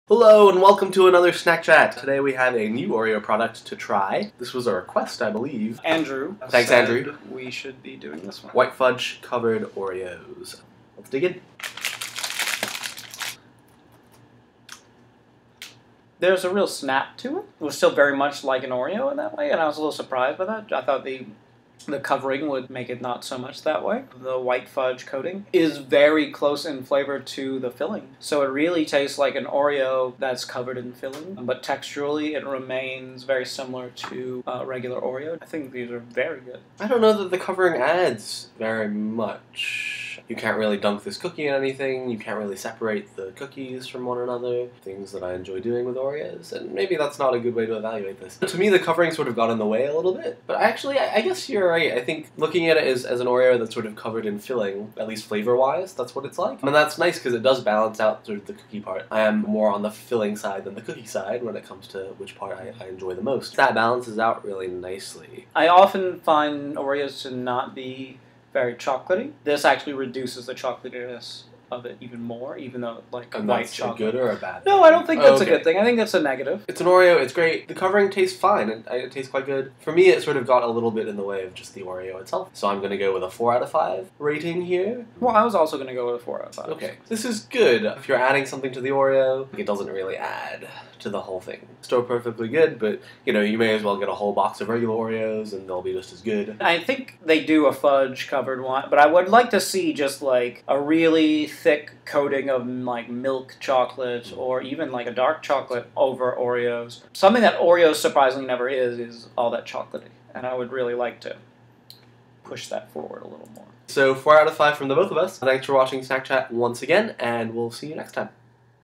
Hello and welcome to another Snack Chat. Today we have a new Oreo product to try. This was a request, I believe. Andrew. Thanks, Andrew. We should be doing this one. White fudge covered Oreos. Let's dig in. There's a real snap to it. It was still very much like an Oreo in that way, and I was a little surprised by that. I thought the covering would make it not so much that way. The white fudge coating is very close in flavor to the filling. So it really tastes like an Oreo that's covered in filling, but texturally it remains very similar to regular Oreo. I think these are very good. I don't know that the covering adds very much. You can't really dunk this cookie in anything, you can't really separate the cookies from one another, things that I enjoy doing with Oreos, and maybe that's not a good way to evaluate this. To me, the covering sort of got in the way a little bit, but actually, I guess you're right. I think looking at it as an Oreo that's sort of covered in filling, at least flavor-wise, that's what it's like. And that's nice because it does balance out sort of the cookie part. I am more on the filling side than the cookie side when it comes to which part I enjoy the most. That balances out really nicely. I often find Oreos to not be very chocolatey. This actually reduces the chocolatiness of it even more, even though like And white that's chocolate. a good or a bad No, thing? I don't think that's Okay. a good thing. I think that's a negative. It's an Oreo, it's great. The covering tastes fine, it tastes quite good. For me, it sort of got a little bit in the way of just the Oreo itself. So I'm going to go with a 4 out of 5 rating here. Well, I was also going to go with a 4 out of 5. Okay, this is good. If you're adding something to the Oreo, it doesn't really add to the whole thing. Still perfectly good, but you know, you may as well get a whole box of regular Oreos and they'll be just as good. I think they do a fudge covered one, but I would like to see just like a really thick coating of like milk chocolate or even like a dark chocolate over Oreos. Something that Oreos surprisingly never is all that chocolatey, and I would really like to push that forward a little more. So 4 out of 5 from the both of us. Thanks for watching Snack Chat once again, and we'll see you next time.